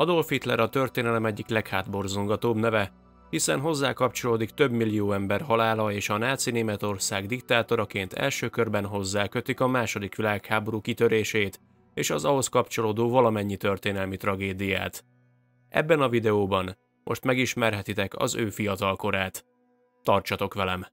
Adolf Hitler a történelem egyik leghátborzongatóbb neve, hiszen hozzá kapcsolódik több millió ember halála, és a náci Németország diktátoraként első körben hozzákötik a II. Világháború kitörését és az ahhoz kapcsolódó valamennyi történelmi tragédiát. Ebben a videóban most megismerhetitek az ő fiatalkorát. Tartsatok velem!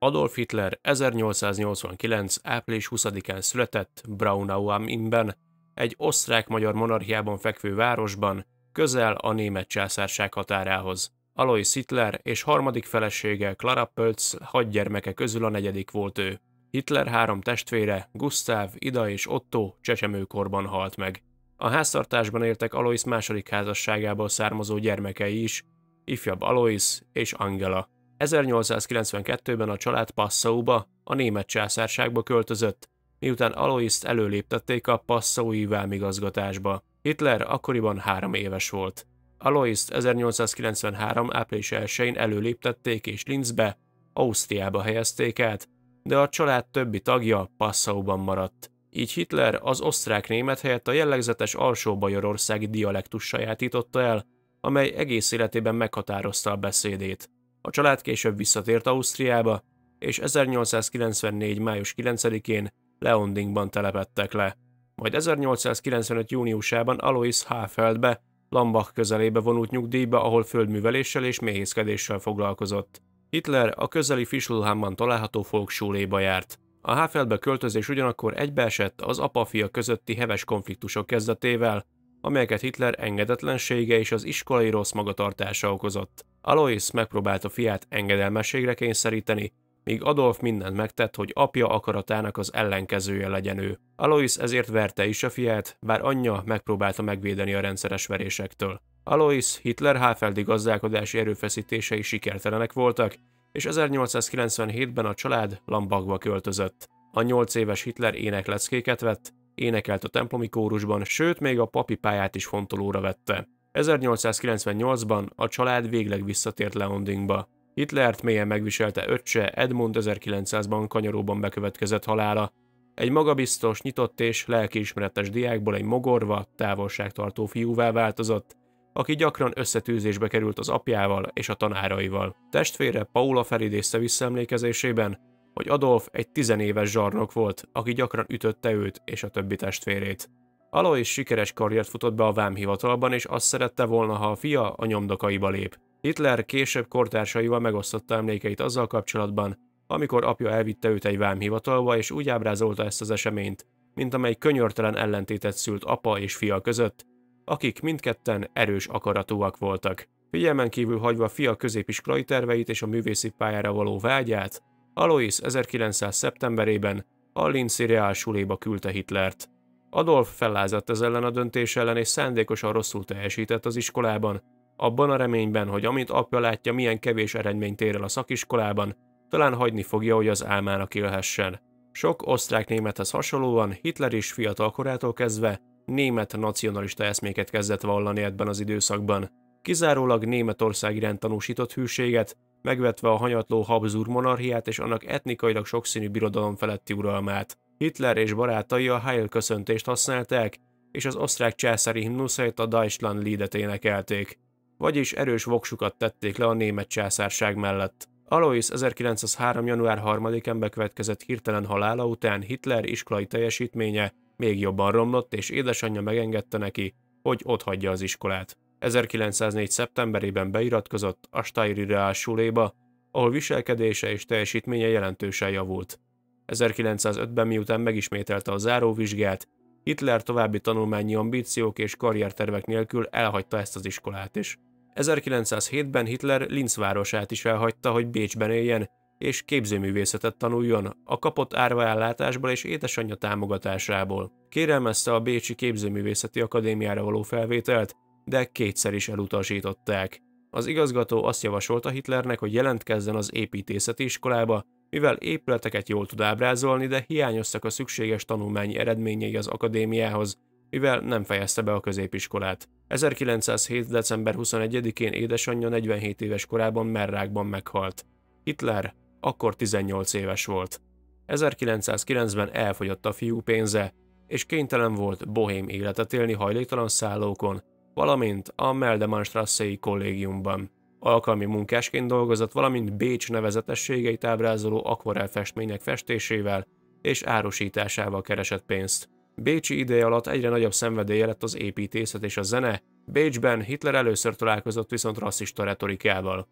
Adolf Hitler 1889. április 20-án született Braunau am Innben, egy osztrák-magyar monarchiában fekvő városban, közel a német császárság határához. Alois Hitler és harmadik felesége Clara Pölzl 6 gyermeke közül a negyedik volt ő. Hitler 3 testvére, Gustav, Ida és Otto csecsemőkorban halt meg. A háztartásban éltek Alois második házasságából származó gyermekei is, ifjabb Alois és Angela. 1892-ben a család Passauba, a német császárságba költözött, miután Aloist előléptették a passaui vámigazgatásba. Hitler akkoriban 3 éves volt. Aloist 1893. április 1-én előléptették és Linzbe, Ausztriába helyezték át, de a család többi tagja Passauban maradt. Így Hitler az osztrák-német helyett a jellegzetes alsó-bajorországi dialektus sajátította el, amely egész életében meghatározta a beszédét. A család később visszatért Ausztriába, és 1894. május 9-én Leondingban telepedtek le. Majd 1895. júniusában Alois Hafeldbe, Lambach közelébe vonult nyugdíjba, ahol földműveléssel és méhészkedéssel foglalkozott. Hitler a közeli Fischlhamban található Volksschuléba járt. A Hafeldbe költözés ugyanakkor egybeesett az apa-fia közötti heves konfliktusok kezdetével, amelyeket Hitler engedetlensége és az iskolai rossz magatartása okozott. Alois megpróbálta fiát engedelmességre kényszeríteni, míg Adolf mindent megtett, hogy apja akaratának az ellenkezője legyen ő. Alois ezért verte is a fiát, bár anyja megpróbálta megvédeni a rendszeres verésektől. Alois Hitler hafeldi gazdálkodási erőfeszítései sikertelenek voltak, és 1897-ben a család Lambachba költözött. A 8 éves Hitler énekleckéket vett, énekelt a templomi kórusban, sőt még a papi pályát is fontolóra vette. 1898-ban a család végleg visszatért Leondingba. Hitlert mélyen megviselte öccse Edmund 1900-ban kanyaróban bekövetkezett halála. Egy magabiztos, nyitott és lelkiismeretes diákból egy mogorva, távolságtartó fiúvá változott, aki gyakran összetűzésbe került az apjával és a tanáraival. Testvére Paula felidézte visszaemlékezésében, hogy Adolf egy 10 éves zsarnok volt, aki gyakran ütötte őt és a többi testvérét. Alois sikeres karriert futott be a vámhivatalban, és azt szerette volna, ha a fia a nyomdokaiba lép. Hitler később kortársaival megosztotta emlékeit azzal kapcsolatban, amikor apja elvitte őt egy vámhivatalba, és úgy ábrázolta ezt az eseményt, mint amely könyörtelen ellentétet szült apa és fia között, akik mindketten erős akaratúak voltak. Figyelmen kívül hagyva fia középiskolai terveit és a művészi pályára való vágyát, Alois 1900. szeptemberében a Linzi Reálschuléba küldte Hitlert. Adolf fellázadt ez ellen a döntés ellen, és szándékosan rosszul teljesített az iskolában, abban a reményben, hogy amint apja látja, milyen kevés eredményt ér el a szakiskolában, talán hagyni fogja, hogy az álmának élhessen. Sok osztrák-némethez hasonlóan Hitler is fiatal korától kezdve német nacionalista eszméket kezdett vallani ebben az időszakban. Kizárólag Németország iránt tanúsított hűséget, megvetve a hanyatló Habsburg monarchiát és annak etnikailag sokszínű birodalom feletti uralmát. Hitler és barátai a Heil köszöntést használták, és az osztrák császári himnusz helyett a Deutschland Liedet énekelték, vagyis erős voksukat tették le a német császárság mellett. Alois 1903. január 3-án bekövetkezett hirtelen halála után Hitler iskolai teljesítménye még jobban romlott, és édesanyja megengedte neki, hogy otthagyja az iskolát. 1904. szeptemberében beiratkozott a Steyri Reálschuléba, ahol viselkedése és teljesítménye jelentősen javult. 1905-ben, miután megismételte a záróvizsgát, Hitler további tanulmányi ambíciók és karriertervek nélkül elhagyta ezt az iskolát is. 1907-ben Hitler Linz városát is elhagyta, hogy Bécsben éljen, és képzőművészetet tanuljon a kapott árvaellátásból és édesanyja támogatásából. Kérelmezte a Bécsi Képzőművészeti Akadémiára való felvételt, de 2-szer is elutasították. Az igazgató azt javasolta Hitlernek, hogy jelentkezzen az építészeti iskolába, mivel épületeket jól tud ábrázolni, de hiányoztak a szükséges tanulmányi eredményei az akadémiához, mivel nem fejezte be a középiskolát. 1907. december 21-én édesanyja 47 éves korában merrákban meghalt. Hitler akkor 18 éves volt. 1909-ben elfogyott a fiú pénze, és kénytelen volt bohém életet élni hajléktalan szállókon, valamint a Meldemanstrasszei kollégiumban. Alkalmi munkásként dolgozott, valamint Bécs nevezetességeit ábrázoló akvarellfestmények festésével és árusításával keresett pénzt. Bécsi ideje alatt egyre nagyobb szenvedélye lett az építészet és a zene, Bécsben Hitler először találkozott viszont rasszista retorikával.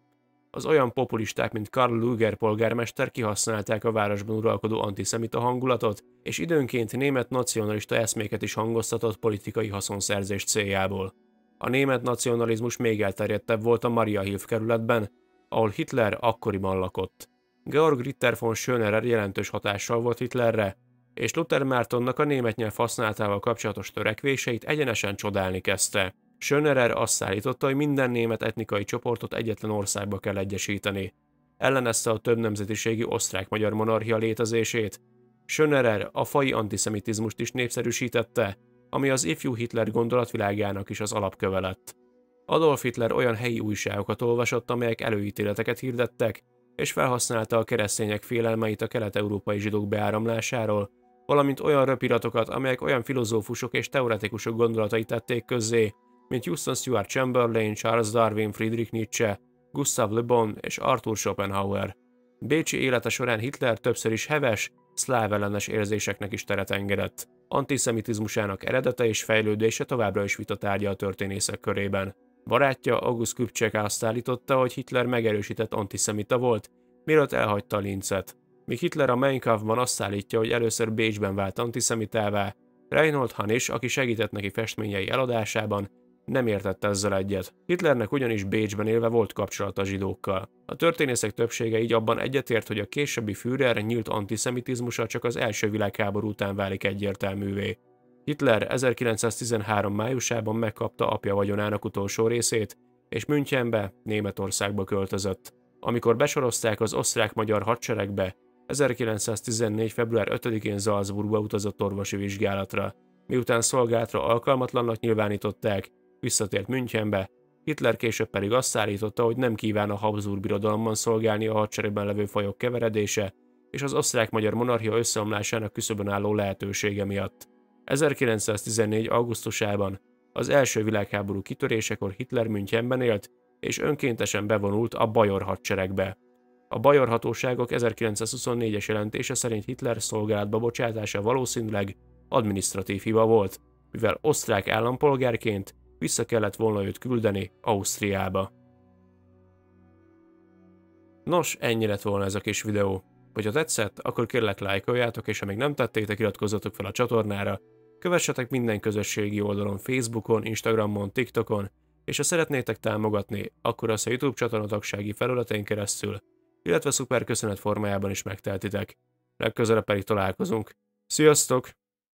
Az olyan populisták, mint Karl Lueger polgármester kihasználták a városban uralkodó antiszemita hangulatot, és időnként német nacionalista eszméket is hangoztatott politikai haszonszerzés céljából. A német nacionalizmus még elterjedtebb volt a Mariahilf kerületben, ahol Hitler akkoriban lakott. Georg Ritter von Schönerer jelentős hatással volt Hitlerre, és Luther Mártonnak a német nyelv használatával kapcsolatos törekvéseit egyenesen csodálni kezdte. Schönerer azt állította, hogy minden német etnikai csoportot egyetlen országba kell egyesíteni. Ellenezte a több nemzetiségi osztrák-magyar monarchia létezését. Schönerer a faji antiszemitizmust is népszerűsítette, ami az ifjú Hitler gondolatvilágának is az alapköve lett. Adolf Hitler olyan helyi újságokat olvasott, amelyek előítéleteket hirdettek, és felhasználta a keresztények félelmeit a kelet-európai zsidók beáramlásáról, valamint olyan röpiratokat, amelyek olyan filozófusok és teoretikusok gondolatait tették közzé, mint Houston Stuart Chamberlain, Charles Darwin, Friedrich Nietzsche, Gustav Le Bon és Arthur Schopenhauer. Bécsi élete során Hitler többször is heves, szláv ellenes érzéseknek is teret engedett. Antiszemitizmusának eredete és fejlődése továbbra is vitatárgya a történészek körében. Barátja August Kübczek azt állította, hogy Hitler megerősített antiszemita volt, mielőtt elhagyta Linzet. Míg Hitler a Mein Kampfban azt állítja, hogy először Bécsben vált antiszemitává, Reinhold Hannis, aki segített neki festményei eladásában, nem értett ezzel egyet. Hitlernek ugyanis Bécsben élve volt kapcsolata a zsidókkal. A történészek többsége így abban egyetért, hogy a későbbi Führer nyílt antiszemitizmusa csak az első világháború után válik egyértelművé. Hitler 1913. májusában megkapta apja vagyonának utolsó részét, és Münchenbe, Németországba költözött. Amikor besorozták az osztrák-magyar hadseregbe, 1914. február 5-én Salzburgba utazott orvosi vizsgálatra. Miután szolgálatra alkalmatlannak nyilvánították, visszatért Münchenbe, Hitler később pedig azt állította, hogy nem kíván a Habsburg birodalomban szolgálni a hadseregben levő fajok keveredése és az osztrák-magyar monarchia összeomlásának küszöbön álló lehetősége miatt. 1914. augusztusában, az első világháború kitörésekor Hitler Münchenben élt, és önkéntesen bevonult a bajor hadseregbe. A bajor hatóságok 1924-es jelentése szerint Hitler szolgálatba bocsátása valószínűleg adminisztratív hiba volt, mivel osztrák állampolgárként vissza kellett volna őt küldeni Ausztriába. Nos, ennyi lett volna ez a kis videó. Hogyha tetszett, akkor kérlek lájkoljátok, és ha még nem tettétek, iratkozzatok fel a csatornára, kövessetek minden közösségi oldalon, Facebookon, Instagramon, TikTokon, és ha szeretnétek támogatni, akkor azt a YouTube csatornatagsági felületén keresztül, illetve szuper köszönet formájában is megtehetitek. Legközelebb pedig találkozunk. Sziasztok!